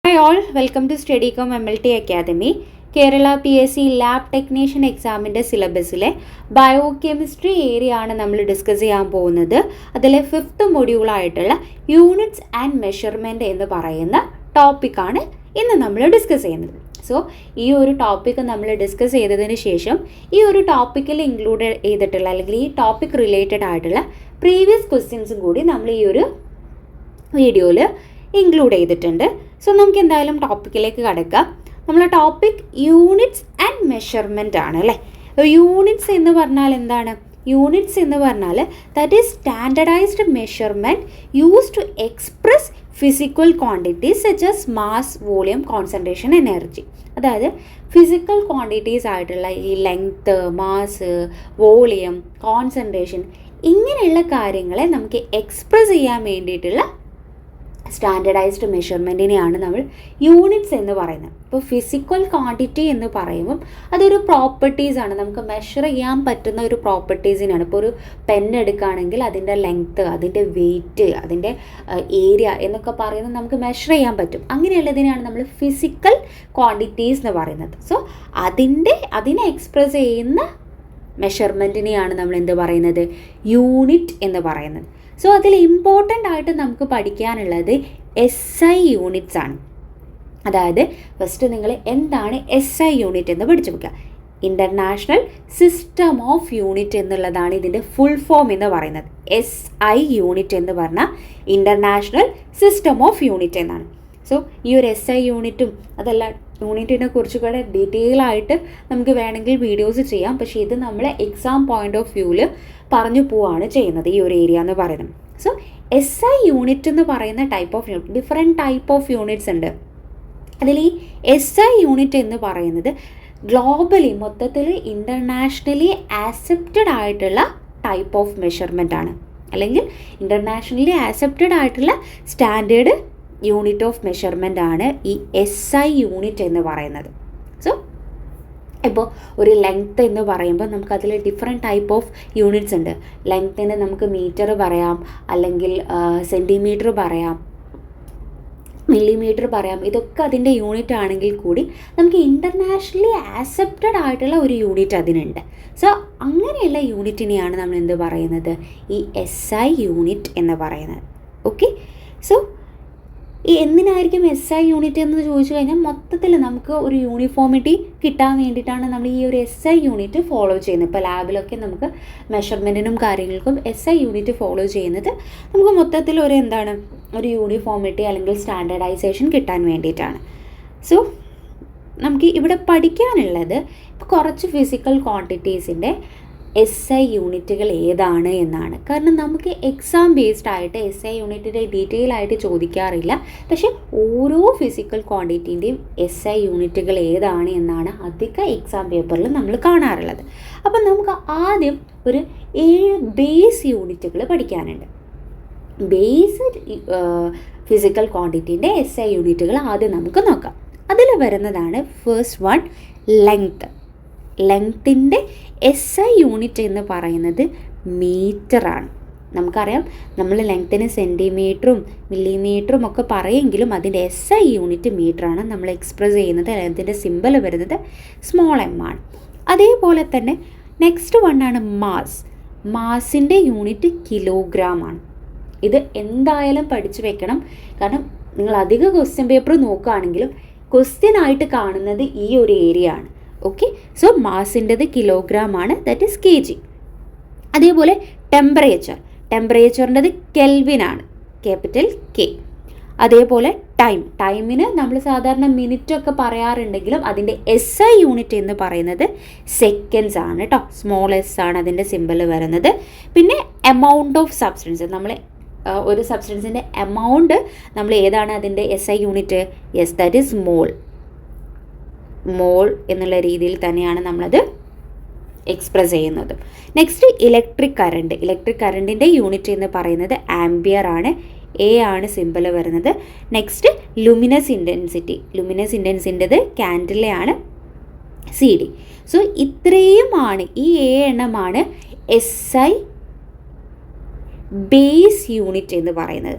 Hi all, welcome to Steadicom MLT Academy. Kerala PSC lab technician എക്സാമിൻ്റെ സിലബസിലെ biochemistry area ആണ് നമ്മൾ discuss ചെയ്യാൻ പോകുന്നത്. അതിലെ 5th മൊഡ്യൂളായിട്ടുള്ള യൂണിറ്റ്സ് ആൻഡ് മെഷർമെൻറ്റ് എന്ന് പറയുന്ന ടോപ്പിക്കാണ് ഇന്ന് നമ്മൾ ഡിസ്കസ് ചെയ്യുന്നത്. സോ ഈ ഒരു ടോപ്പിക്ക് നമ്മൾ ഡിസ്കസ് ചെയ്തതിന് ശേഷം ഈ ഒരു ടോപ്പിക്കിൽ ഇൻക്ലൂഡ് ചെയ്തിട്ടുള്ള അല്ലെങ്കിൽ ഈ ടോപ്പിക് റിലേറ്റഡ് ആയിട്ടുള്ള പ്രീവിയസ് ക്വസ്റ്റ്യൻസും കൂടി നമ്മൾ ഈ ഒരു വീഡിയോയിൽ ഇൻക്ലൂഡ് ചെയ്തിട്ടുണ്ട്. സോ നമുക്ക് എന്തായാലും ടോപ്പിക്കിലേക്ക് കടക്കാം. നമ്മളെ ടോപ്പിക് യൂണിറ്റ്സ് ആൻഡ് മെഷർമെൻ്റ് ആണ് അല്ലേ. യൂണിറ്റ്സ് എന്ന് പറഞ്ഞാൽ എന്താണ്? യൂണിറ്റ്സ് എന്ന് പറഞ്ഞാൽ that is standardised measurement use to express physical quantities such as mass, volume, concentration, energy. അതായത് ഫിസിക്കൽ ക്വാണ്ടിറ്റീസ് ആയിട്ടുള്ള ഈ ലെങ്ത്ത്, മാസ്, വോളിയം, കോൺസെൻട്രേഷൻ ഇങ്ങനെയുള്ള കാര്യങ്ങളെ നമുക്ക് എക്സ്പ്രസ് ചെയ്യാൻ വേണ്ടിയിട്ടുള്ള സ്റ്റാൻഡർഡൈസ്ഡ് മെഷർമെൻറ്റിനെയാണ് നമ്മൾ യൂണിറ്റ്സ് എന്ന് പറയുന്നത്. ഇപ്പോൾ ഫിസിക്കൽ ക്വാണ്ടിറ്റി എന്ന് പറയുമ്പം അതൊരു പ്രോപ്പർട്ടീസാണ്, നമുക്ക് മെഷർ ചെയ്യാൻ പറ്റുന്ന ഒരു പ്രോപ്പർട്ടീസിനാണ്. ഇപ്പോൾ ഒരു പെൻ എടുക്കുകയാണെങ്കിൽ അതിൻ്റെ ലെങ്ത്ത്, അതിൻ്റെ വെയിറ്റ്, അതിൻ്റെ ഏരിയ എന്നൊക്കെ പറയുന്നത് നമുക്ക് മെഷർ ചെയ്യാൻ പറ്റും. അങ്ങനെയുള്ളതിനെയാണ് നമ്മൾ ഫിസിക്കൽ ക്വാണ്ടിറ്റീസ് എന്ന് പറയുന്നത്. സോ അതിനെ എക്സ്പ്രസ് ചെയ്യുന്ന മെഷർമെൻറ്റിനെയാണ് നമ്മൾ എന്ത് പറയുന്നത്? യൂണിറ്റ് എന്ന് പറയുന്നത്. സോ അതിൽ ഇമ്പോർട്ടൻ്റ് ആയിട്ട് നമുക്ക് പഠിക്കാനുള്ളത് SI യൂണിറ്റ്സ് ആണ്. അതായത് ഫസ്റ്റ് നിങ്ങൾ എന്താണ് SI യൂണിറ്റ് എന്ന് പഠിച്ചു വെക്കുക. ഇൻ്റർനാഷണൽ സിസ്റ്റം ഓഫ് യൂണിറ്റ് എന്നുള്ളതാണ് ഇതിൻ്റെ ഫുൾ ഫോം എന്ന് പറയുന്നത്. SI യൂണിറ്റ് എന്ന് പറഞ്ഞാൽ ഇൻ്റർനാഷണൽ സിസ്റ്റം ഓഫ് യൂണിറ്റ് എന്നാണ്. സോ ഈ ഒരു SI യൂണിറ്റും അതല്ല യൂണിറ്റിനെ കുറിച്ച് കൂടെ ഡീറ്റെയിൽ ആയിട്ട് നമുക്ക് വേണമെങ്കിൽ വീഡിയോസ് ചെയ്യാം. പക്ഷേ ഇത് നമ്മൾ എക്സാം പോയിൻ്റ് ഓഫ് വ്യൂവിൽ പറഞ്ഞു പോവുകയാണ് ചെയ്യുന്നത് ഈ ഒരു ഏരിയ എന്ന് പറയുന്നത്. സോ SI യൂണിറ്റ് എന്ന് പറയുന്ന type of unit, different type of units ഉണ്ട്. അതിൽ ഈ SI യൂണിറ്റ് എന്ന് പറയുന്നത് ഗ്ലോബലി മൊത്തത്തിൽ ഇൻ്റർനാഷണലി ആക്സെപ്റ്റഡ് ആയിട്ടുള്ള ടൈപ്പ് ഓഫ് മെഷർമെൻ്റ് ആണ്, അല്ലെങ്കിൽ ഇൻ്റർനാഷണലി ആക്സെപ്റ്റഡ് ആയിട്ടുള്ള സ്റ്റാൻഡേർഡ് യൂണിറ്റ് ഓഫ് മെഷർമെൻ്റ് ആണ് ഈ SI യൂണിറ്റ് എന്ന് പറയുന്നത്. സോ ഇപ്പോൾ ഒരു ലെങ്ത്ത് എന്ന് പറയുമ്പോൾ നമുക്കതിൽ ഡിഫറെൻറ്റ് ടൈപ്പ് ഓഫ് യൂണിറ്റ്സ് ഉണ്ട്. ലെങ്ത്തിന് നമുക്ക് മീറ്റർ പറയാം, അല്ലെങ്കിൽ സെൻറ്റിമീറ്റർ പറയാം, മില്ലിമീറ്റർ പറയാം. ഇതൊക്കെ അതിൻ്റെ യൂണിറ്റ് ആണെങ്കിൽ കൂടി നമുക്ക് ഇൻ്റർനാഷണലി ആക്സെപ്റ്റഡ് ആയിട്ടുള്ള ഒരു യൂണിറ്റ് അതിനുണ്ട്. സോ അങ്ങനെയുള്ള യൂണിറ്റിനെയാണ് നമ്മൾ എന്ത് പറയുന്നത്? ഈ SI യൂണിറ്റ് എന്ന് പറയുന്നത്. ഓക്കെ. സോ ഈ എന്തിനായിരിക്കും SI യൂണിറ്റ് എന്ന് ചോദിച്ചു കഴിഞ്ഞാൽ മൊത്തത്തിൽ നമുക്ക് ഒരു യൂണിഫോമിറ്റി കിട്ടാൻ വേണ്ടിയിട്ടാണ് നമ്മൾ ഈ ഒരു SI യൂണിറ്റ് ഫോളോ ചെയ്യുന്നത്. ഇപ്പോൾ ലാബിലൊക്കെ നമുക്ക് മെഷർമെൻറ്റിനും കാര്യങ്ങൾക്കും SI യൂണിറ്റ് ഫോളോ ചെയ്യുന്നത് നമുക്ക് മൊത്തത്തിൽ ഒരു യൂണിഫോമിറ്റി അല്ലെങ്കിൽ സ്റ്റാൻഡർഡൈസേഷൻ കിട്ടാൻ വേണ്ടിയിട്ടാണ്. സോ നമുക്ക് ഇവിടെ പഠിക്കാനുള്ളത് കുറച്ച് ഫിസിക്കൽ ക്വാണ്ടിറ്റീസിൻ്റെ SI യൂണിറ്റുകൾ ഏതാണ് എന്നാണ്. കാരണം നമുക്ക് എക്സാം ബേസ്ഡ് ആയിട്ട് SI യൂണിറ്റിൻ്റെ ഡീറ്റെയിൽ ആയിട്ട് ചോദിക്കാറില്ല. പക്ഷേ ഓരോ ഫിസിക്കൽ ക്വാണ്ടിറ്റീൻ്റെയും SI യൂണിറ്റുകൾ ഏതാണ് എന്നാണ് അധിക എക്സാം പേപ്പറിൽ നമ്മൾ കാണാറുള്ളത്. അപ്പം നമുക്ക് ആദ്യം ഒരു 7 ബേസ് യൂണിറ്റുകൾ പഠിക്കാനുണ്ട്. ബേസ് ഫിസിക്കൽ ക്വാണ്ടിറ്റീൻ്റെ SI യൂണിറ്റുകൾ ആദ്യം നമുക്ക് നോക്കാം. അതിൽ വരുന്നതാണ് ഫസ്റ്റ് വൺ, ലെങ്ത്ത്. ലെങ്ത്തിൻ്റെ SI യൂണിറ്റ് എന്ന് പറയുന്നത് മീറ്ററാണ്. നമുക്കറിയാം, നമ്മൾ ലെങ്ത്തിന് സെൻറ്റിമീറ്ററും മില്ലിമീറ്ററും ഒക്കെ പറയുമെങ്കിലും അതിൻ്റെ SI യൂണിറ്റ് മീറ്ററാണ്. നമ്മൾ എക്സ്പ്രസ് ചെയ്യുന്നത് അതിൻ്റെ സിമ്പൽ വരുന്നത് സ്മോൾ m ആണ്. അതേപോലെ തന്നെ നെക്സ്റ്റ് വണ്ണാണ് മാസ്. മാസിൻ്റെ യൂണിറ്റ് കിലോഗ്രാം ആണ്. ഇത് എന്തായാലും പഠിച്ചു വെക്കണം. കാരണം നിങ്ങൾ അധിക ക്വസ്റ്റ്യൻ പേപ്പർ നോക്കുകയാണെങ്കിലും ക്വസ്റ്റ്യൻ ആയിട്ട് കാണുന്നത് ഈ ഒരു ഏരിയ ആണ്. ഓക്കെ. സോ മാസിൻ്റെത് കിലോഗ്രാം ആണ്, ദാറ്റ് ഈസ് kg. അതേപോലെ ടെമ്പറേച്ചറിൻ്റെത് കെൽവിൻ ആണ്, ക്യാപിറ്റൽ K. അതേപോലെ ടൈമിന് നമ്മൾ സാധാരണ മിനിറ്റ് ഒക്കെ പറയാറുണ്ടെങ്കിലും അതിൻ്റെ SI യൂണിറ്റ് എന്ന് പറയുന്നത് സെക്കൻഡ്സ് ആണ് കേട്ടോ. സ്മോൾ s ആണ് അതിൻ്റെ സിമ്പൽ വരുന്നത്. പിന്നെ എമൗണ്ട് ഓഫ് സബ്സ്റ്റൻസ്, നമ്മൾ ഒരു സബ്സ്റ്റൻസിൻ്റെ എമൗണ്ട് നമ്മൾ ഏതാണ് അതിൻ്റെ SI unit? Yes, that is mole എന്നുള്ള രീതിയിൽ തന്നെയാണ് നമ്മളത് എക്സ്പ്രസ് ചെയ്യുന്നത്. നെക്സ്റ്റ് ഇലക്ട്രിക് കറണ്ടിൻ്റെ യൂണിറ്റ് എന്ന് പറയുന്നത് ആംബിയർ ആണ്, A ആണ് സിമ്പിൾ വരുന്നത്. നെക്സ്റ്റ് ലുമിനസ് ഇൻറ്റൻസിൻ്റെത് കാൻഡിലയാണ്, CD. സോ ഇത്രയുമാണ്, ഈ 7 എണ്ണമാണ് SI ബേസ് യൂണിറ്റ് എന്ന് പറയുന്നത്.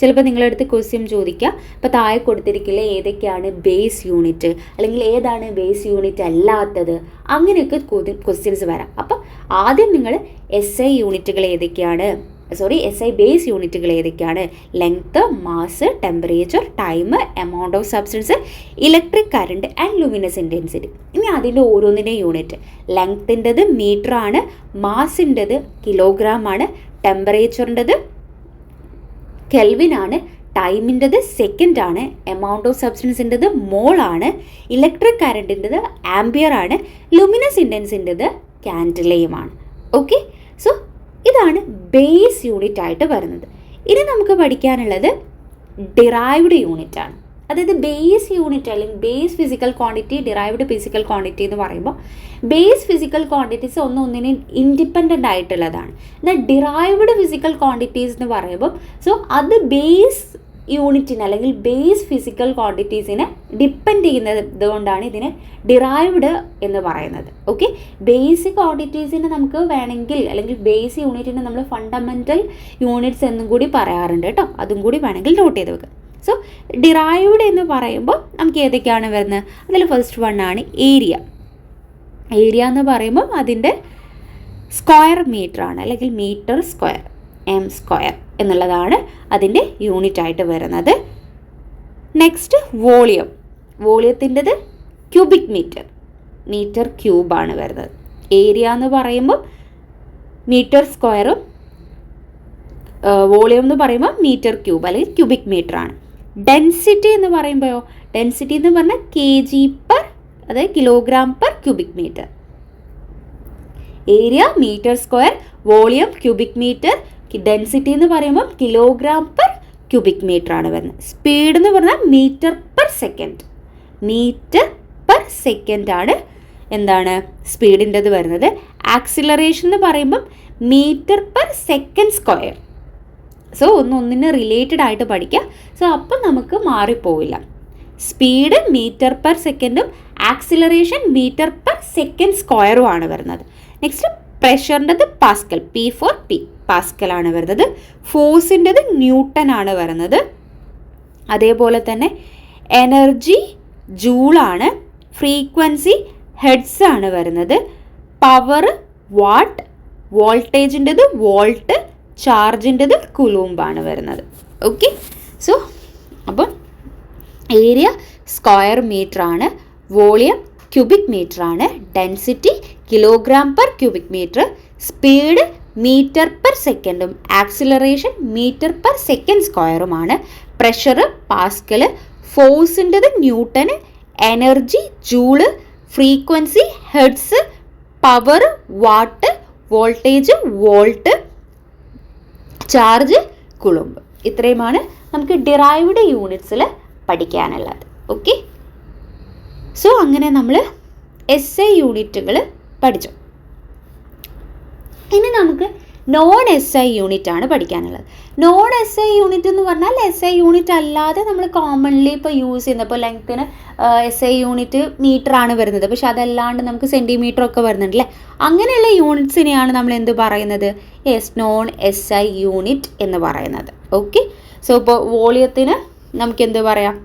ചിലപ്പോൾ നിങ്ങളുടെ അടുത്ത് ക്വസ്റ്റ്യൻ ചോദിക്കുക, ഇപ്പോൾ താഴെ കൊടുത്തിരിക്കില്ല ഏതൊക്കെയാണ് ബേസ് യൂണിറ്റ്, അല്ലെങ്കിൽ ഏതാണ് ബേസ് യൂണിറ്റ് അല്ലാത്തത്, അങ്ങനെയൊക്കെ ക്വസ്റ്റ്യൻസ് വരാം. അപ്പം ആദ്യം നിങ്ങൾ SI യൂണിറ്റുകൾ ഏതൊക്കെയാണ്, SI ബേസ് യൂണിറ്റുകൾ ഏതൊക്കെയാണ്, length, mass, temperature, time, amount of substance, electric current and luminous intensity. ഇനി അതിൻ്റെ ഓരോന്നിൻ്റെയും യൂണിറ്റ്, ലെങ്ത്തിൻ്റെത് മീറ്റർ ആണ്, മാസിൻ്റെത് കിലോഗ്രാം ആണ്, ടെമ്പറേച്ചറിൻ്റെത് കെൽവിൻ ആണ്, ടൈമിൻ്റെത് സെക്കൻഡ് ആണ്, എമൗണ്ട് ഓഫ് സബ്സ്റ്റൻസിൻ്റെത് മോൾ ആണ്, ഇലക്ട്രിക് കറണ്ടിൻ്റെത് ആംബിയർ ആണ്, ലൂമിനസ് ഇൻറ്റൻസിൻ്റെത് കാൻഡിലയുമാണ്. ഓക്കെ, സോ ഇതാണ് ബേസ് യൂണിറ്റ് ആയിട്ട് വരുന്നത്. ഇനി നമുക്ക് പഠിക്കാനുള്ളത് ഡിറൈവ്ഡ് യൂണിറ്റ് ആണ്. അതായത് ബേസ് യൂണിറ്റ് അല്ലെങ്കിൽ base physical quantity, derived physical quantity എന്ന് പറയുമ്പോൾ ബേസ് ഫിസിക്കൽ ക്വാണ്ടിറ്റീസ് ഒന്നിനും ഇൻഡിപെൻഡൻ്റ് ആയിട്ടുള്ളതാണ്. എന്നാൽ ഡിറൈവ്ഡ് ഫിസിക്കൽ ക്വാണ്ടിറ്റീസ് എന്ന് പറയുമ്പോൾ അത് ബേസ് യൂണിറ്റിന് അല്ലെങ്കിൽ ബേസ് ഫിസിക്കൽ ക്വാണ്ടിറ്റീസിനെ ഡിപ്പെൻഡ് ചെയ്യുന്നത് കൊണ്ടാണ് ഇതിനെ ഡിറൈവ്ഡ് എന്ന് പറയുന്നത്. ഓക്കെ, ബേസിക് ക്വാണ്ടിറ്റീസിനെ നമുക്ക് വേണമെങ്കിൽ അല്ലെങ്കിൽ ബേസ് യൂണിറ്റിനെ നമ്മൾ ഫണ്ടമെൻ്റൽ യൂണിറ്റ്സ് എന്നും കൂടി പറയാറുണ്ട് കേട്ടോ. അതും കൂടി വേണമെങ്കിൽ നോട്ട് ചെയ്ത് വെക്കുക. സോ ഡിറൈവ്ഡ് എന്ന് പറയുമ്പോൾ നമുക്ക് ഏതൊക്കെയാണ് വരുന്നത്? അതിൽ ഫസ്റ്റ് വൺ ആണ് ഏരിയ. ഏരിയ എന്ന് പറയുമ്പോൾ അതിൻ്റെ സ്ക്വയർ മീറ്റർ ആണ്, അല്ലെങ്കിൽ മീറ്റർ സ്ക്വയർ, M സ്ക്വയർ എന്നുള്ളതാണ് അതിൻ്റെ യൂണിറ്റ് ആയിട്ട് വരുന്നത്. Next volume. വോളിയത്തിൻ്റെത് ക്യൂബിക് മീറ്റർ, മീറ്റർ ക്യൂബാണ് വരുന്നത്. ഏരിയ എന്ന് പറയുമ്പോൾ മീറ്റർ സ്ക്വയറും വോളിയം എന്ന് പറയുമ്പോൾ മീറ്റർ ക്യൂബ് അല്ലെങ്കിൽ ക്യൂബിക് മീറ്റർ ആണ്. ഡെൻസിറ്റി എന്ന് പറയുമ്പോഴോ, ഡെൻസിറ്റി എന്ന് പറഞ്ഞാൽ kg per, അതായത് kilogram per cubic meter. Area meter square, volume cubic meter, density എന്ന് പറയുമ്പോൾ കിലോഗ്രാം പെർ ക്യൂബിക് മീറ്റർ ആണ് വരുന്നത്. സ്പീഡ് എന്ന് പറഞ്ഞാൽ metre per second, metre per second ആണ് എന്താണ് സ്പീഡിൻ്റെത് വരുന്നത്. ആക്സിലറേഷൻ എന്ന് പറയുമ്പം metre per second square. So ഒന്നിന് റിലേറ്റഡ് ആയിട്ട് പഠിക്കുക. സോ അപ്പം നമുക്ക് മാറിപ്പോവില്ല. സ്പീഡ് മീറ്റർ പെർ സെക്കൻഡും ആക്സിലറേഷൻ മീറ്റർ പെർ സെക്കൻഡ് സ്ക്വയറും ആണ് വരുന്നത്. നെക്സ്റ്റ് പ്രഷറിൻ്റെത് പാസ്കൽ, P പാസ്കൽ ആണ് വരുന്നത്. ഫോഴ്സിൻ്റെത് ന്യൂട്ടൺ ആണ് വരുന്നത്. അതേപോലെ തന്നെ എനർജി ജൂളാണ്, ഫ്രീക്വൻസി ഹെഡ്സ് ആണ് വരുന്നത്, പവർ വാട്ട്, വോൾട്ടേജിൻ്റെത് വോൾട്ട്, ചാർജിൻ്റെത് കുലൂംബാണ് വരുന്നത്. ഓക്കെ, സോ അപ്പം ഏരിയ സ്ക്വയർ മീറ്റർ ആണ്, വോളിയം ക്യൂബിക് മീറ്റർ ആണ്, density kilogram per cubic meter, speed metre per സെക്കൻഡും ആക്സിലറേഷൻ മീറ്റർ പെർ സെക്കൻഡ് സ്ക്വയറുമാണ്, പ്രഷർ പാസ്കൽ, ഫോഴ്സിൻ്റെത് newton, energy joule, frequency hertz, power watt, voltage volt, charge coulomb. ഇത്രയുമാണ് നമുക്ക് derived യൂണിറ്റ്സിൽ പഠിക്കാനുള്ളത്. Okay, so അങ്ങനെ നമ്മൾ SI യൂണിറ്റുകൾ പഠിച്ചു. ഇനി നമുക്ക് നോൺ SI യൂണിറ്റ് ആണ് പഠിക്കാനുള്ളത്. നോൺ SI യൂണിറ്റ് എന്ന് പറഞ്ഞാൽ SI യൂണിറ്റ് അല്ലാതെ നമ്മൾ കോമൺലി ഇപ്പോൾ യൂസ് ചെയ്യുന്നത്, ഇപ്പോൾ ലെങ്ത്തിന് SI യൂണിറ്റ് മീറ്റർ ആണ് വരുന്നത്, പക്ഷെ അതല്ലാണ്ട് നമുക്ക് സെൻറ്റിമീറ്റർ ഒക്കെ വരുന്നുണ്ടല്ലേ. അങ്ങനെയുള്ള യൂണിറ്റ്സിനെയാണ് നമ്മൾ എന്ത് പറയുന്നത്? നോൺ SI യൂണിറ്റ് എന്ന് പറയുന്നത്. ഓക്കെ, സോ ഇപ്പോൾ വോളിയത്തിന് നമുക്ക് എന്ത് പറയാം?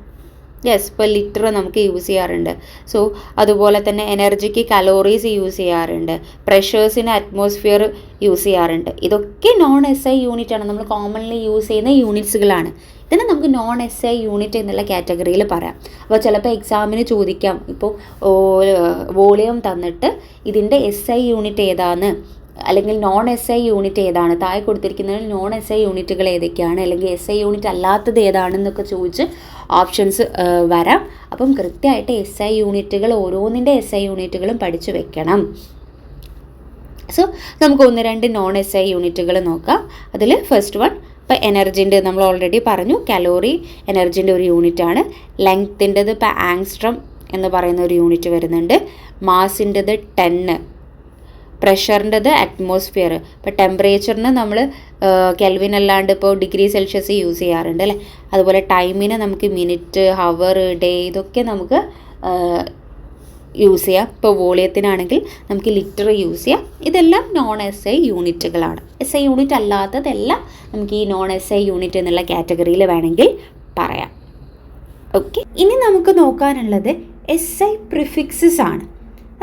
ഇപ്പോൾ ലിറ്റർ നമുക്ക് യൂസ് ചെയ്യാറുണ്ട്. സോ അതുപോലെ തന്നെ എനർജിക്ക് കലോറീസ് യൂസ് ചെയ്യാറുണ്ട്, പ്രഷേഴ്സിന് അറ്റ്മോസ്ഫിയർ യൂസ് ചെയ്യാറുണ്ട്. ഇതൊക്കെ നോൺ SI യൂണിറ്റ് ആണ്, നമ്മൾ കോമൺലി യൂസ് ചെയ്യുന്ന യൂണിറ്റ്സുകളാണ്. ഇതിനെ നമുക്ക് നോൺ SI യൂണിറ്റ് എന്നുള്ള കാറ്റഗറിയിൽ പറയാം. അപ്പോൾ ചിലപ്പോൾ എക്സാമിന് ചോദിക്കാം, ഇപ്പോൾ വോളിയം തന്നിട്ട് ഇതിൻ്റെ SI യൂണിറ്റ് ഏതാണ്, അല്ലെങ്കിൽ നോൺ SI യൂണിറ്റ് ഏതാണ്, താഴെ കൊടുത്തിരിക്കുന്നതിൽ നോൺ SI യൂണിറ്റുകൾ ഏതൊക്കെയാണ്, അല്ലെങ്കിൽ SI യൂണിറ്റ് അല്ലാത്തത് ഏതാണെന്നൊക്കെ ചോദിച്ച് ഓപ്ഷൻസ് വരാം. അപ്പം കൃത്യമായിട്ട് SI യൂണിറ്റുകൾ, ഓരോന്നിൻ്റെ SI യൂണിറ്റുകളും പഠിച്ചു വെക്കണം. സോ നമുക്ക് 1-2 നോൺ SI യൂണിറ്റുകൾ നോക്കാം. അതിൽ ഫസ്റ്റ് വൺ, ഇപ്പോൾ എനർജിൻ്റെ നമ്മൾ ഓൾറെഡി പറഞ്ഞു, കലോറി എനർജിൻ്റെ ഒരു യൂണിറ്റാണ്. ലെങ്ത്തിൻ്റെത് ഇപ്പോൾ ആങ്സ്ട്രം എന്ന് പറയുന്ന ഒരു യൂണിറ്റ് വരുന്നുണ്ട്. മാസിൻ്റെത് 10, പ്രഷറിൻ്റെത് അറ്റ്മോസ്ഫിയർ. ഇപ്പോൾ ടെമ്പറേച്ചറിന് നമ്മൾ കെൽവിൻ അല്ലാണ്ട് ഇപ്പോൾ ഡിഗ്രി സെൽഷ്യസ് യൂസ് ചെയ്യാറുണ്ട് അല്ലേ. അതുപോലെ ടൈമിന് നമുക്ക് മിനിറ്റ്, ഹവർ, ഡേ, ഇതൊക്കെ നമുക്ക് യൂസ് ചെയ്യാം. ഇപ്പോൾ വോളിയത്തിനാണെങ്കിൽ നമുക്ക് ലിറ്റർ യൂസ് ചെയ്യാം. ഇതെല്ലാം നോൺ SI യൂണിറ്റുകളാണ്. SI യൂണിറ്റ് അല്ലാത്തതെല്ലാം നമുക്ക് ഈ നോൺ SI യൂണിറ്റ് എന്നുള്ള കാറ്റഗറിയിൽ വേണമെങ്കിൽ പറയാം. ഓക്കെ, ഇനി നമുക്ക് നോക്കാനുള്ളത് SI പ്രിഫിക്സസ് ആണ്.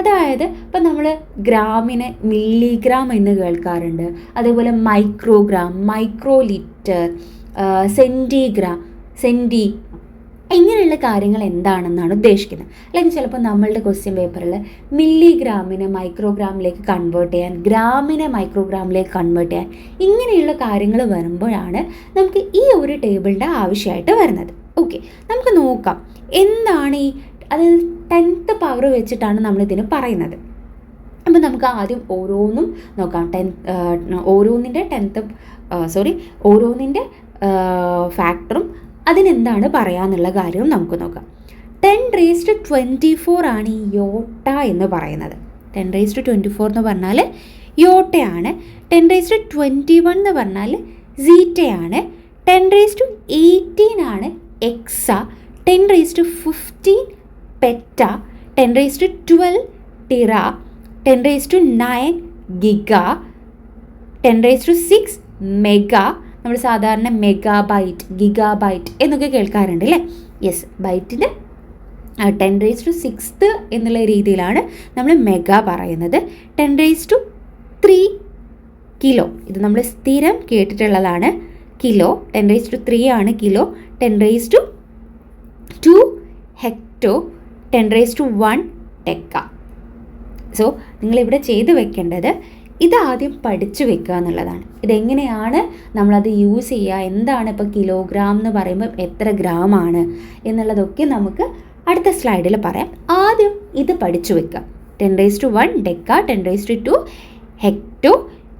അതായത് ഇപ്പം നമ്മൾ ഗ്രാമിനെ മില്ലിഗ്രാം എന്ന് കേൾക്കാറുണ്ട്, അതേപോലെ മൈക്രോഗ്രാം, മൈക്രോ ലിറ്റർ, സെൻറ്റിഗ്രാം, സെൻറ്റി, ഇങ്ങനെയുള്ള കാര്യങ്ങൾ എന്താണെന്നാണ് ഉദ്ദേശിക്കുന്നത്. അല്ലെങ്കിൽ ചിലപ്പോൾ നമ്മളുടെ ക്വസ്റ്റ്യൻ പേപ്പറിൽ മില്ലിഗ്രാമിനെ മൈക്രോഗ്രാമിലേക്ക് കൺവേർട്ട് ചെയ്യാൻ, ഗ്രാമിനെ മൈക്രോഗ്രാമിലേക്ക് കൺവേർട്ട് ചെയ്യാൻ, ഇങ്ങനെയുള്ള കാര്യങ്ങൾ വരുമ്പോഴാണ് നമുക്ക് ഈ ഒരു ടേബിളിൻ്റെ ആവശ്യമായിട്ട് വരുന്നത്. ഓക്കെ, നമുക്ക് നോക്കാം എന്താണ് ഈ, അത് 10th പവർ വെച്ചിട്ടാണ് നമ്മളിതിന് പറയുന്നത്. അപ്പോൾ നമുക്ക് ആദ്യം ഓരോന്നും നോക്കാം. ഓരോന്നിൻ്റെ ഫാക്ടറും അതിനെന്താണ് പറയാന്നുള്ള കാര്യവും നമുക്ക് നോക്കാം. 10⁻24 ആണ് ഈ യോട്ട എന്ന് പറയുന്നത്. 10⁻24 എന്ന് പറഞ്ഞാൽ യോട്ടയാണ്. 10⁻21 എന്ന് പറഞ്ഞാൽ സീറ്റയാണ്. 10⁻18 ആണ് എക്സ. 10⁻15 പെറ്റ. 10⁻12 ടിറ. 10⁻9 ഗിഗ. 10⁻6 മെഗാ. നമ്മൾ സാധാരണ മെഗാബൈറ്റ്, ഗിഗാബൈറ്റ് എന്നൊക്കെ കേൾക്കാറുണ്ട് അല്ലേ? യെസ്, ബൈറ്റിന് 10⁻6 എന്നുള്ള രീതിയിലാണ് നമ്മൾ മെഗാ പറയുന്നത്. 10⁻3 കിലോ, ഇത് നമ്മൾ സ്ഥിരം കേട്ടിട്ടുള്ളതാണ്. കിലോ 10⁻3 ആണ് കിലോ. 10⁻2 ഹെക്ടോ. 10⁻1 ടെക്ക. സോ നിങ്ങളിവിടെ ചെയ്ത് വെക്കേണ്ടത് ഇതാദ്യം പഠിച്ചു വെക്കുക എന്നുള്ളതാണ്. ഇതെങ്ങനെയാണ് നമ്മളത് യൂസ് ചെയ്യുക, എന്താണ് ഇപ്പോൾ കിലോഗ്രാം എന്ന് പറയുമ്പോൾ എത്ര ഗ്രാമാണ് എന്നുള്ളതൊക്കെ നമുക്ക് അടുത്ത സ്ലൈഡിൽ പറയാം. ആദ്യം ഇത് പഠിച്ചു വെക്കുക. 10⁻1 deca, 10⁻2 hecto,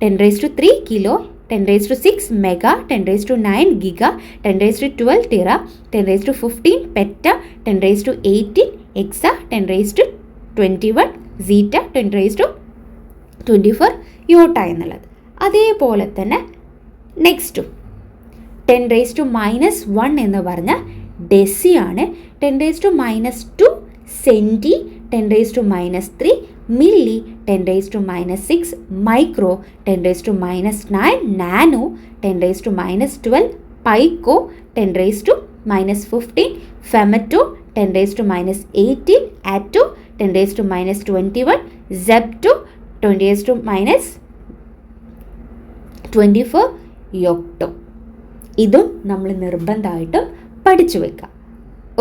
10⁻3 kilo, 10⁻6 mega, 10⁻9 giga, 10⁻12 ടിറ, 10⁻15 പെറ്റ, 10⁻18 എക്സ, 10⁻21 സീറ്റ, 10⁻24 യോട്ട എന്നുള്ളത്. അതേപോലെ തന്നെ നെക്സ്റ്റും 10⁻−1 എന്ന് പറഞ്ഞാൽ ഡെസിയാണ്. 10⁻−2 senti, 10⁻−3 milli, 10⁻−6 micro, 10⁻−9 nano, 10⁻−12 പൈക്കോ, 10⁻−15 ഫെമറ്റോ, 10⁻−18 ആറ്റോ, 10⁻−21 zepto, 10⁻24 യോക്ടോ. ഇതും നമ്മൾ നിർബന്ധമായിട്ടും പഠിച്ചു വെക്കാം.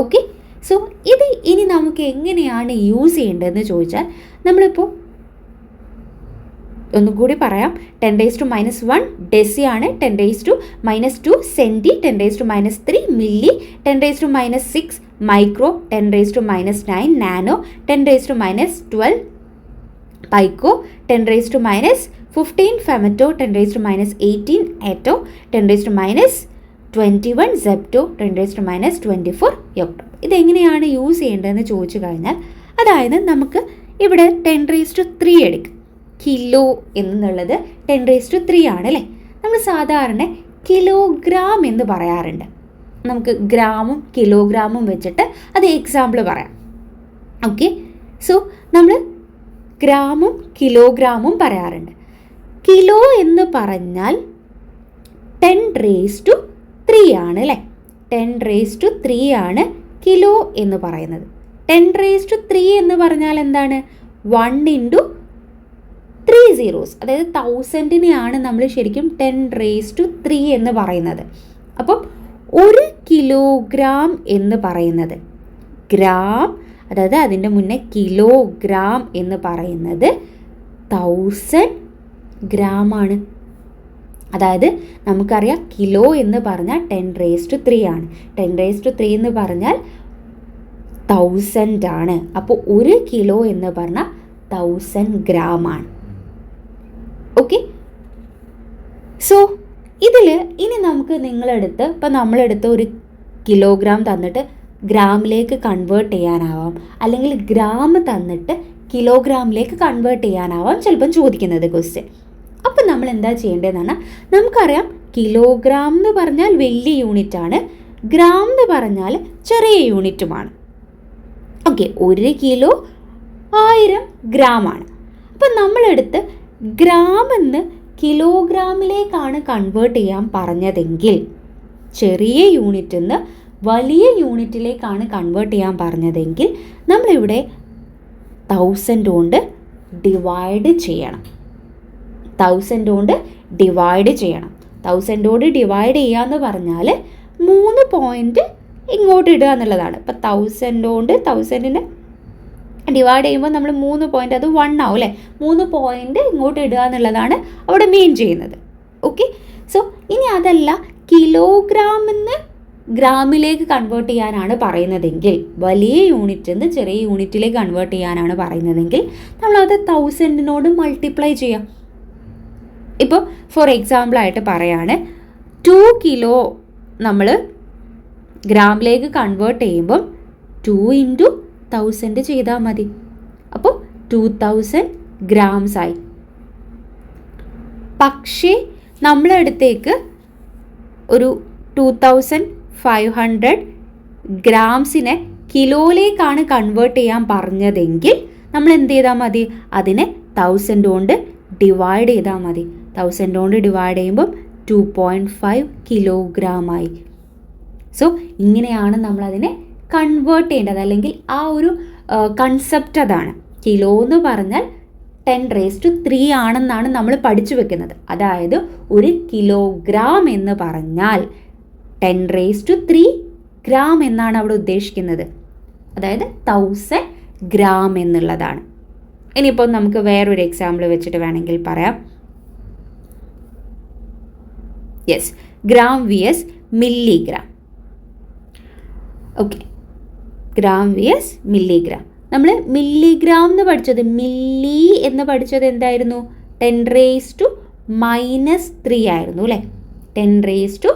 ഓക്കെ, സോ ഇത് ഇനി നമുക്ക് എങ്ങനെയാണ് യൂസ് ചെയ്യേണ്ടതെന്ന് ചോദിച്ചാൽ നമ്മളിപ്പോൾ ഒന്നുകൂടി പറയാം. 10⁻−1 ഡെസിയാണ്. 10⁻−2 senti, 10⁻−3 milli, 10⁻−6 micro, 10⁻−9 nano, 10⁻−12 പൈക്കോ, 10⁻−15 ഫെമറ്റോ, 10⁻−18 ആറ്റോ, 10⁻−21 zepto, 10⁻−24 യോക്ടോ. ഇതെങ്ങനെയാണ് യൂസ് ചെയ്യേണ്ടതെന്ന് ചോദിച്ചു കഴിഞ്ഞാൽ, അതായത് നമുക്ക് ഇവിടെ 10⁻3 എടുക്കും. കിലോ എന്നുള്ളത് 10⁻3 ആണ് അല്ലേ? നമ്മൾ സാധാരണ കിലോഗ്രാം എന്ന് പറയാറുണ്ട്. നമുക്ക് ഗ്രാമും കിലോഗ്രാമും വെച്ചിട്ട് അത് എക്സാമ്പിൾ പറയാം. ഓക്കെ, സോ നമ്മൾ ഗ്രാമും കിലോഗ്രാമും പറയാറുണ്ട്. കിലോ എന്ന് പറഞ്ഞാൽ 10⁻3 ആണ് അല്ലേ? 10⁻3 ആണ് കിലോ എന്ന് പറയുന്നത്. 10⁻3 എന്ന് പറഞ്ഞാൽ എന്താണ്? 1 × 3 zeros, അതായത് 1000-നെയാണ് നമ്മൾ ശരിക്കും 10⁻3 എന്ന് പറയുന്നത്. അപ്പം 1 കിലോഗ്രാം എന്ന് പറയുന്നത് ഗ്രാം, അതായത് അതിൻ്റെ മുന്നേ കിലോഗ്രാം എന്ന് പറയുന്നത് 1000 ഗ്രാമാണ്. അതായത് നമുക്കറിയാം കിലോ എന്ന് പറഞ്ഞാൽ 10⁻3 ആണ്. 10⁻3 എന്ന് പറഞ്ഞാൽ 1000 ആണ്. അപ്പോൾ 1 കിലോ എന്ന് പറഞ്ഞാൽ 1000 ഗ്രാം ആണ്. ഓക്കെ, സോ ഇതിൽ ഇനി നമുക്ക് നിങ്ങളെടുത്ത് ഇപ്പം നമ്മളെടുത്ത് ഒരു കിലോഗ്രാം തന്നിട്ട് ഗ്രാമിലേക്ക് കൺവേർട്ട് ചെയ്യാനാവാം, അല്ലെങ്കിൽ ഗ്രാം തന്നിട്ട് കിലോഗ്രാമിലേക്ക് കൺവേർട്ട് ചെയ്യാനാവാം ചിലപ്പം ചോദിക്കുന്നത് ക്വസ്റ്റ്യൻ. അപ്പം നമ്മൾ എന്താ ചെയ്യേണ്ടതെന്ന് പറഞ്ഞാൽ, നമുക്കറിയാം കിലോഗ്രാം എന്ന് പറഞ്ഞാൽ വലിയ യൂണിറ്റാണ്, ഗ്രാം എന്ന് പറഞ്ഞാൽ ചെറിയ യൂണിറ്റുമാണ്. ഓക്കെ, 1 കിലോ 1000 ഗ്രാമാണ്. അപ്പം നമ്മളെടുത്ത് ഗ്രാമെന്ന് കിലോഗ്രാമിലേക്കാണ് കൺവേർട്ട് ചെയ്യാൻ പറഞ്ഞതെങ്കിൽ, ചെറിയ യൂണിറ്റിൽ നിന്ന് വലിയ യൂണിറ്റിലേക്കാണ് കൺവേർട്ട് ചെയ്യാൻ പറഞ്ഞതെങ്കിൽ നമ്മളിവിടെ 1000 കൊണ്ട് ഡിവൈഡ് ചെയ്യണം. 1000 കൊണ്ട് ഡിവൈഡ് ചെയ്യണം. 1000 കൊണ്ട് ഡിവൈഡ് ചെയ്യാന്ന് പറഞ്ഞാൽ 3 പോയിൻറ്റ് ഇങ്ങോട്ട് ഇടുക എന്നുള്ളതാണ്. ഇപ്പം 1000 കൊണ്ട് 1000നെ ഡിവൈഡ് ചെയ്യുമ്പോൾ നമ്മൾ 3 പോയിൻറ്റ്, അത് 1 ആവും അല്ലേ, 3 പോയിൻറ്റ് ഇങ്ങോട്ട് ഇടുക എന്നുള്ളതാണ് അവിടെ മീൻ ചെയ്യുന്നത്. ഓക്കെ, സോ ഇനി അതല്ല കിലോഗ്രാമെന്ന് ഗ്രാമിലേക്ക് കൺവേർട്ട് ചെയ്യാനാണ് പറയുന്നതെങ്കിൽ, വലിയ യൂണിറ്റിൽ നിന്ന് ചെറിയ യൂണിറ്റിലേക്ക് കൺവേർട്ട് ചെയ്യാനാണ് പറയുന്നതെങ്കിൽ നമ്മളത് 1000നോട് മൾട്ടിപ്ലൈ ചെയ്യാം. ഇപ്പോൾ ഫോർ എക്സാമ്പിളായിട്ട് പറയാണ്, 2 കിലോ നമ്മൾ ഗ്രാമിലേക്ക് കൺവേർട്ട് ചെയ്യുമ്പം 2 × 1000 ചെയ്താൽ മതി. അപ്പോൾ 2000 ഗ്രാംസ് ആയി. പക്ഷേ നമ്മളടുത്തേക്ക് ഒരു 2500 ഗ്രാംസിനെ കിലോയിലേക്കാണ് കൺവേർട്ട് ചെയ്യാൻ പറഞ്ഞതെങ്കിൽ നമ്മൾ എന്ത് ചെയ്താൽ മതി, അതിനെ 1000 കൊണ്ട് ഡിവൈഡ് ചെയ്താൽ മതി. 1000 കൊണ്ട് ഡിവൈഡ് ചെയ്യുമ്പം 2.5 കിലോഗ്രാമായി. സോ ഇങ്ങനെയാണ് നമ്മളതിനെ കൺവേർട്ട് ചെയ്യേണ്ടത്, അല്ലെങ്കിൽ ആ ഒരു കൺസെപ്റ്റ് അതാണ്. കിലോ എന്ന് പറഞ്ഞാൽ 10⁻³ ആണെന്നാണ് നമ്മൾ പഠിച്ചു വെക്കുന്നത്. അതായത് ഒരു കിലോഗ്രാം എന്ന് പറഞ്ഞാൽ 10⁻³ ഗ്രാം എന്നാണ് അവിടെ ഉദ്ദേശിക്കുന്നത്. അതായത് 1000 ഗ്രാം എന്നുള്ളതാണ്. ഇനിയിപ്പോൾ നമുക്ക് വേറൊരു എക്സാമ്പിൾ വെച്ചിട്ട് വേണമെങ്കിൽ പറയാം. Yes, gram vs milligram. Okay, gram vs milligram. നമ്മൾ മില്ലിഗ്രാം എന്ന് പഠിച്ചത്, മില്ലി എന്ന് പഠിച്ചത് എന്തായിരുന്നു, 10⁻³ ആയിരുന്നു അല്ലേ. 10⁻³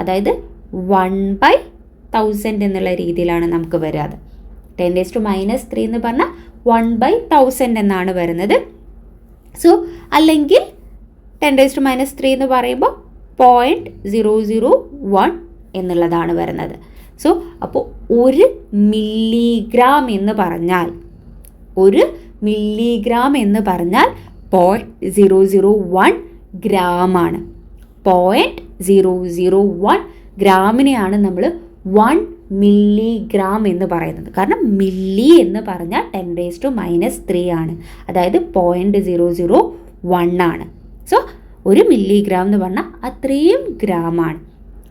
അതായത് 1/1000 എന്നുള്ള രീതിയിലാണ് നമുക്ക് വരാത്. 10⁻³ എന്ന് പറഞ്ഞാൽ 1/1000 എന്നാണ് വരുന്നത്. സോ അല്ലെങ്കിൽ 10⁻³ എന്ന് പറയുമ്പോൾ 0.001 എന്നുള്ളതാണ് വരുന്നത്. സോ അപ്പോൾ 1 മില്ലിഗ്രാം എന്ന് പറഞ്ഞാൽ 0.001 ഗ്രാമാണ്. 0.001 ഗ്രാമിനെയാണ് നമ്മൾ 1 മില്ലിഗ്രാം എന്ന് പറയുന്നത്. കാരണം മില്ലി എന്ന് പറഞ്ഞാൽ 10⁻³ ആണ്, അതായത് 0.001 ആണ്. സോ 1 മില്ലിഗ്രാം എന്ന് പറഞ്ഞാൽ അത്രയും ഗ്രാമാണ്.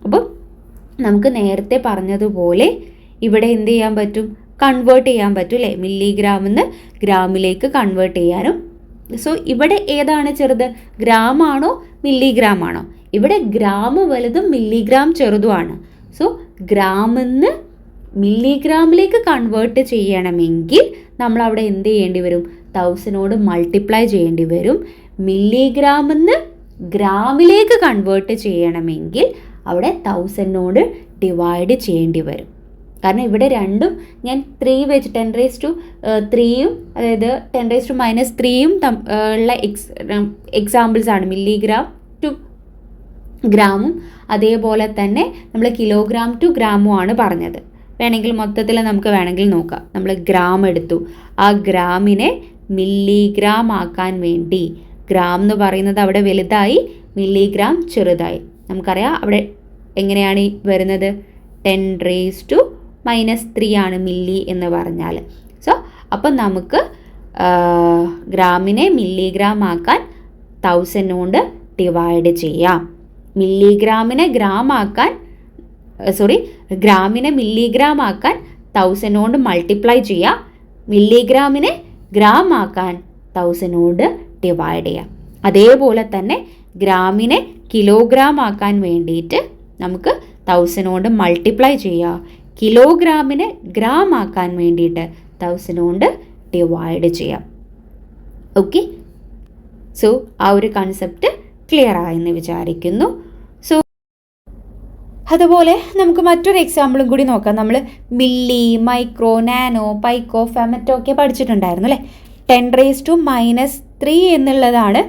അപ്പം നമുക്ക് നേരത്തെ പറഞ്ഞതുപോലെ ഇവിടെ എന്ത് ചെയ്യാൻ പറ്റും, കൺവേർട്ട് ചെയ്യാൻ പറ്റും അല്ലേ, മില്ലിഗ്രാമിൽ നിന്ന് ഗ്രാമിലേക്ക് കൺവേർട്ട് ചെയ്യാനും. സോ ഇവിടെ ഏതാണ് ചെറുത്, ഗ്രാമാണോ മില്ലിഗ്രാം ആണോ? ഇവിടെ ഗ്രാം വലുതും മില്ലിഗ്രാം ചെറുതുമാണ്. സോ ഗ്രാമിൽ നിന്ന് മില്ലിഗ്രാമിലേക്ക് കൺവേർട്ട് ചെയ്യണമെങ്കിൽ നമ്മൾ അവിടെ എന്ത് ചെയ്യേണ്ടി വരും, 1000നോട് മൾട്ടിപ്ലൈ ചെയ്യേണ്ടി വരും. മില്ലിഗ്രാമിൽ നിന്ന് ഗ്രാമിലേക്ക് കൺവേർട്ട് ചെയ്യണമെങ്കിൽ അവിടെ 1000നോട് ഡിവൈഡ് ചെയ്യേണ്ടി വരും. കാരണം ഇവിടെ രണ്ടും ഞാൻ 3 വെച്ച് 10⁻³ അതായത് 10⁻³ ഉള്ള എക്സാമ്പിൾസ് ആണ്. മില്ലിഗ്രാം ടു ഗ്രാമും അതേപോലെ തന്നെ നമ്മൾ കിലോഗ്രാം ടു ഗ്രാമും ആണ് പറഞ്ഞത്. വേണമെങ്കിൽ മൊത്തത്തിൽ നമുക്ക് വേണമെങ്കിൽ നോക്കാം. നമ്മൾ ഗ്രാം എടുത്തു, ആ ഗ്രാമിനെ മില്ലിഗ്രാം ആക്കാൻ വേണ്ടി, ഗ്രാം എന്ന് പറയുന്നത് അവിടെ വലുതായി, മില്ലിഗ്രാം ചെറുതായി. നമുക്കറിയാം അവിടെ എങ്ങനെയാണ് വരുന്നത്, 10⁻³ ആണ് മില്ലി എന്ന് പറഞ്ഞാൽ. സോ അപ്പം നമുക്ക് ഗ്രാമിനെ മില്ലിഗ്രാം ആക്കാൻ 1000 കൊണ്ട് ഡിവൈഡ് ചെയ്യാം. ഗ്രാമിനെ മില്ലിഗ്രാം ആക്കാൻ 1000 കൊണ്ട് മൾട്ടിപ്ലൈ ചെയ്യാം. മില്ലിഗ്രാമിനെ ഗ്രാം ആക്കാൻ 1000 കൊണ്ട് ഡിവൈഡ് ചെയ്യാം. അതേപോലെ തന്നെ ഗ്രാമിനെ കിലോഗ്രാം ആക്കാൻ വേണ്ടിയിട്ട് നമുക്ക് 1000 കൊണ്ട് മൾട്ടിപ്ലൈ ചെയ്യാം. കിലോഗ്രാമിനെ ഗ്രാം ആക്കാൻ വേണ്ടിയിട്ട് 1000 കൊണ്ട് ഡിവൈഡ് ചെയ്യാം. ഓക്കെ, സോ ആ ഒരു കൺസെപ്റ്റ് ക്ലിയർ ആയെന്ന് വിചാരിക്കുന്നു. സോ അതുപോലെ നമുക്ക് മറ്റൊരു എക്സാമ്പിളും കൂടി നോക്കാം. നമ്മൾ മില്ലി, മൈക്രോ, നാനോ, പൈക്കോ, ഫെമറ്റോ ഒക്കെ പഠിച്ചിട്ടുണ്ടായിരുന്നു അല്ലേ. 10⁻³ എന്നുള്ളതാണ്.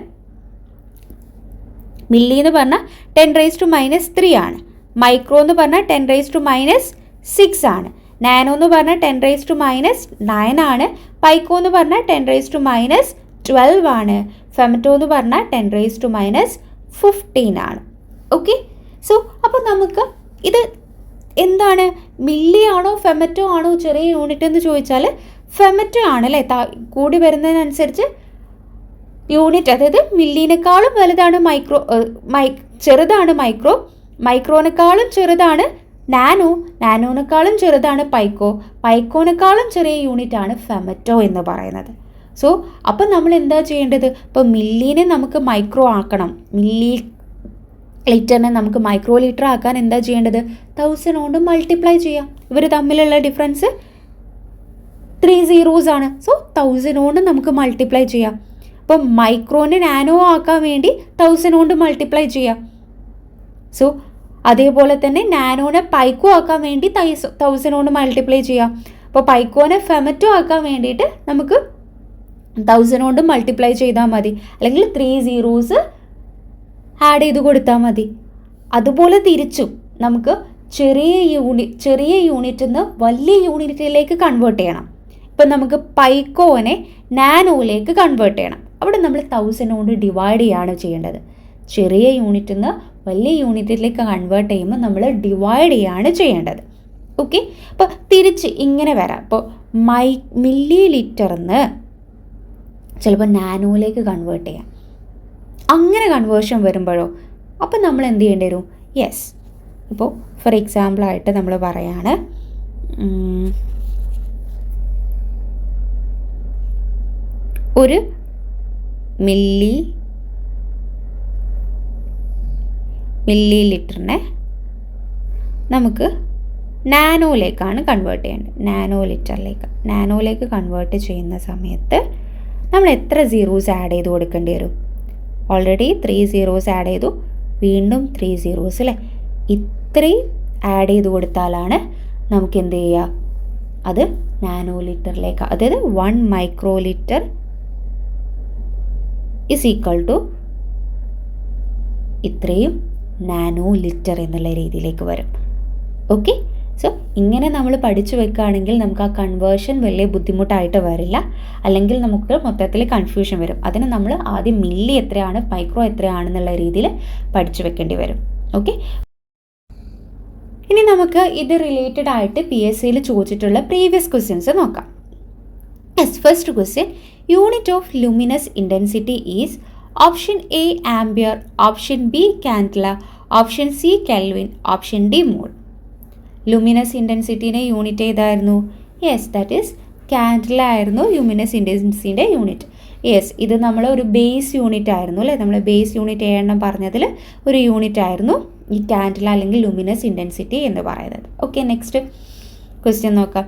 മില്ലി എന്ന് പറഞ്ഞാൽ 10⁻³ ആണ്. മൈക്രോ എന്ന് പറഞ്ഞാൽ 10⁻⁶ ആണ്. നാനോ എന്ന് പറഞ്ഞാൽ 10⁻⁹ ആണ്. പൈക്കോ എന്ന് പറഞ്ഞാൽ 10⁻12 ആണ്. ഫെമറ്റോ എന്ന് പറഞ്ഞാൽ 10⁻15 ആണ്. ഓക്കെ, സോ അപ്പോൾ നമുക്ക് ഇത് എന്താണ്, മില്ലി ആണോ ഫെമറ്റോ ആണോ ചെറിയ യൂണിറ്റ് എന്ന് ചോദിച്ചാൽ ഫെമറ്റോ ആണ് അല്ലേ. കൂടി വരുന്നതിനനുസരിച്ച് യൂണിറ്റ്, അതായത് മില്ലിനേക്കാളും വലുതാണ് മൈക്രോ, ചെറുതാണ് മൈക്രോ, മൈക്രോനേക്കാളും ചെറുതാണ് നാനോ, നാനോനേക്കാളും ചെറുതാണ് പൈക്കോ, പൈക്കോനേക്കാളും ചെറിയ യൂണിറ്റ് ആണ് ഫെമറ്റോ എന്ന് പറയുന്നത്. സോ അപ്പം നമ്മൾ എന്താ ചെയ്യേണ്ടത്, ഇപ്പോൾ മില്ലിനെ നമുക്ക് മൈക്രോ ആക്കണം, മില്ലി ലിറ്ററിനെ നമുക്ക് മൈക്രോ ലിറ്റർ ആക്കാൻ എന്താ ചെയ്യേണ്ടത്, 1000 കൊണ്ട് മൾട്ടിപ്ലൈ ചെയ്യാം. ഇവർ തമ്മിലുള്ള ഡിഫറൻസ് 3 zeros ആണ്. സോ 1000 കൊണ്ട് നമുക്ക് മൾട്ടിപ്ലൈ ചെയ്യാം. അപ്പോൾ മൈക്രോനെ നാനോ ആക്കാൻ വേണ്ടി 1000 കൊണ്ട് മൾട്ടിപ്ലൈ ചെയ്യാം. സോ അതേപോലെ തന്നെ നാനോനെ പൈക്കോ ആക്കാൻ വേണ്ടി 1000 കൊണ്ട് മൾട്ടിപ്ലൈ ചെയ്യാം. അപ്പോൾ പൈക്കോനെ ഫെമറ്റോ ആക്കാൻ വേണ്ടിയിട്ട് നമുക്ക് 1000 കൊണ്ട് മൾട്ടിപ്ലൈ ചെയ്താൽ മതി, അല്ലെങ്കിൽ 3 zeros ആഡ് ചെയ്ത് കൊടുത്താൽ മതി. അതുപോലെ തിരിച്ചും നമുക്ക് ചെറിയ യൂണിറ്റിൽ നിന്ന് വലിയ യൂണിറ്റിലേക്ക് കൺവേർട്ട് ചെയ്യണം. ഇപ്പം നമുക്ക് പൈക്കോനെ നാനോയിലേക്ക് കൺവേർട്ട് ചെയ്യണം. അവിടെ നമ്മൾ 1000 കൊണ്ട് ഡിവൈഡ് ചെയ്യാണ് ചെയ്യേണ്ടത്. ചെറിയ യൂണിറ്റിൽ നിന്ന് വലിയ യൂണിറ്റിലേക്ക് കൺവേർട്ട് ചെയ്യുമ്പോൾ നമ്മൾ ഡിവൈഡ് ചെയ്യാണ് ചെയ്യേണ്ടത്. ഓക്കെ, അപ്പോൾ തിരിച്ച് ഇങ്ങനെ വരാം. അപ്പോൾ മില്ലി ലിറ്ററിന്ന് ചിലപ്പോൾ നാനോയിലേക്ക് കൺവേർട്ട് ചെയ്യാം. അങ്ങനെ കൺവേർഷൻ വരുമ്പോഴോ അപ്പോൾ നമ്മൾ എന്ത് ചെയ്യേണ്ടി വരും, യെസ്, ഇപ്പോൾ ഫോർ എക്സാമ്പിളായിട്ട് നമ്മൾ പറയാണ്, ഒരു മില്ലി ലിറ്ററിനെ നമുക്ക് നാനോയിലേക്കാണ് കൺവേർട്ട് ചെയ്യേണ്ടത്. നാനോയിലേക്ക് കൺവേർട്ട് ചെയ്യുന്ന സമയത്ത് നമ്മൾ എത്ര സീറോസ് ആഡ് ചെയ്ത് കൊടുക്കേണ്ടി വരും? ഓൾറെഡി 3 zeros ആഡ് ചെയ്തു, വീണ്ടും 3 zeros അല്ലേ. ഇത്രയും ആഡ് ചെയ്ത് കൊടുത്താലാണ് നമുക്ക് എന്ത് ചെയ്യുക, അത് നാനോ ലിറ്ററിലേക്ക്, അതായത് 1 micro liter is equal to ഇത്രയും നാനോ ലിറ്റർ എന്നുള്ള രീതിയിലേക്ക് വരും. ഓക്കെ, സോ ഇങ്ങനെ നമ്മൾ പഠിച്ചു വെക്കുകയാണെങ്കിൽ നമുക്ക് ആ കൺവേർഷൻ വലിയ ബുദ്ധിമുട്ടായിട്ട് വരില്ല, അല്ലെങ്കിൽ നമുക്ക് മൊത്തത്തിൽ കൺഫ്യൂഷൻ വരും. അതിന് നമ്മൾ ആദ്യം മില്ലി എത്രയാണ് മൈക്രോ എത്രയാണെന്നുള്ള രീതിയിൽ പഠിച്ചു വെക്കേണ്ടി വരും. ഓക്കെ, ഇനി നമുക്ക് ഇത് റിലേറ്റഡ് ആയിട്ട് PSCയിൽ ചോദിച്ചിട്ടുള്ള പ്രീവിയസ് ക്വസ്റ്റ്യൻസ് നോക്കാം. Yes, first question, unit of luminous intensity is option A ampere, option B candela, option C kelvin, option D mole. Luminous ഇൻറ്റൻസിറ്റിയുടെ യൂണിറ്റ് ഏതായിരുന്നു? യെസ്, ദാറ്റ് ഈസ് കാൻഡല ആയിരുന്നു ലൂമിനസ് ഇൻറ്റൻസിറ്റിയുടെ യൂണിറ്റ്. യെസ്, ഇത് നമ്മൾ ഒരു base unit ആയിരുന്നു അല്ലേ, നമ്മൾ ബേസ് യൂണിറ്റ് ഏഴെണ്ണം പറഞ്ഞതിൽ ഒരു യൂണിറ്റ് ആയിരുന്നു ഈ കാൻഡല അല്ലെങ്കിൽ ലൂമിനസ് ഇൻറ്റൻസിറ്റി എന്ന് പറയുന്നത്. ഓക്കെ, നെക്സ്റ്റ് ക്വസ്റ്റ്യൻ നോക്കാം.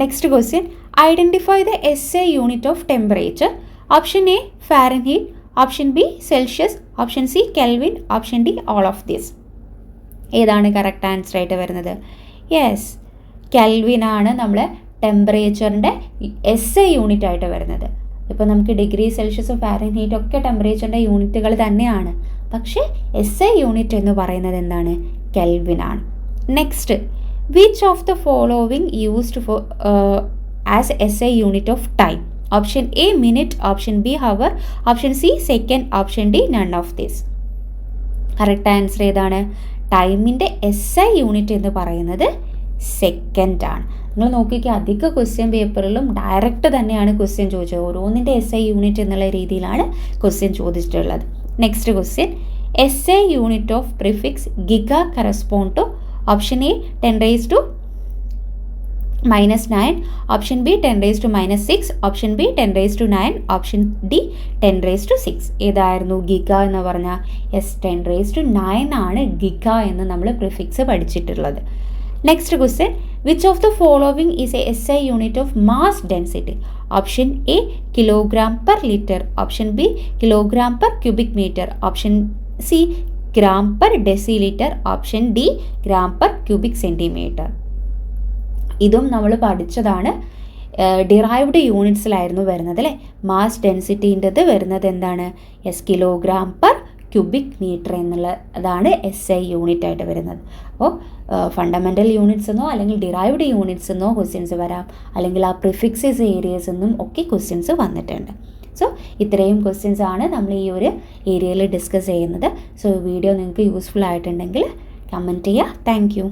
Next question, identify the SI unit of temperature. Option A Fahrenheit, option B Celsius, option C kelvin, option D all of this. ഏതാണ് കറക്റ്റ് ആൻസർ ആയിട്ട് വരുന്നത്? Yes, kelvin ആണ് നമ്മളെ ടെമ്പറേച്ചറിൻ്റെ SI unit ആയിട്ട് വരുന്നത്. ഇപ്പോൾ നമുക്ക് ഡിഗ്രി സെൽഷ്യസും ഫാരൻഹീറ്റും ഒക്കെ ടെമ്പറേച്ചറിൻ്റെ യൂണിറ്റുകൾ തന്നെയാണ്, പക്ഷേ SI യൂണിറ്റ് എന്ന് പറയുന്നത് എന്താണ്? കെൽവിൻ ആണ്. Next, which of the following used for as SI unit of time? Option A minute, option B hour, option C second, option D none of this. Correct answer ഏതാണ്? ടൈമിൻ്റെ SI unit എന്ന് പറയുന്നത് second ആണ്. നിങ്ങൾ നോക്കിക്കുക, അധിക question പേപ്പറിലും direct തന്നെയാണ് ക്വസ്റ്റ്യൻ ചോദിച്ചത്. ഓരോന്നിൻ്റെ SI യൂണിറ്റ് എന്നുള്ള രീതിയിലാണ് ക്വസ്റ്റ്യൻ ചോദിച്ചിട്ടുള്ളത്. Next question, SI unit of prefix giga correspond to? Option A 10⁻⁻⁹, option B 10⁻⁻6, option B 10⁻⁹, option D 10⁻⁶. ഏതായിരുന്നു ഗിഗ എന്ന് പറഞ്ഞാൽ? യെസ്, 10⁻⁹ ആണ് ഗിഗ എന്ന് നമ്മൾ പ്രിഫിക്സ് പഠിച്ചിട്ടുള്ളത്. Next question, which of the following is a SI unit of mass density? Option A kilogram per litre, option B kilogram per cubic metre, option C gram per decilitre, option D gram per cubic centimetre. ഇതും നമ്മൾ പഠിച്ചതാണ്, derived യൂണിറ്റ്സിലായിരുന്നു വരുന്നത് അല്ലേ. Mass ഡെൻസിറ്റീൻ്റെത് വരുന്നത് എന്താണ്? Yes, kilogram per cubic metre എന്നുള്ളതാണ് SI unit ആയിട്ട് വരുന്നത്. അപ്പോൾ ഫണ്ടമെൻ്റൽ യൂണിറ്റ്സ് എന്നോ അല്ലെങ്കിൽ ഡിറൈവ്ഡ് യൂണിറ്റ്സ് എന്നോ ക്വസ്റ്റ്യൻസ് വരാം, അല്ലെങ്കിൽ ആ പ്രിഫിക്സസ് ഏരിയസ് എന്നും ഒക്കെ ക്വസ്റ്റ്യൻസ് വന്നിട്ടുണ്ട്. സോ ഇത്രയും ക്വസ്റ്റ്യൻസ് ആണ് നമ്മൾ ഈ ഒരു ഏരിയയിൽ ഡിസ്കസ് ചെയ്യുന്നത്. സോ വീഡിയോ നിങ്ങൾക്ക് യൂസ്ഫുൾ ആയിട്ടുണ്ടെങ്കിൽ കമൻറ്റ് ചെയ്യുക. Thank you.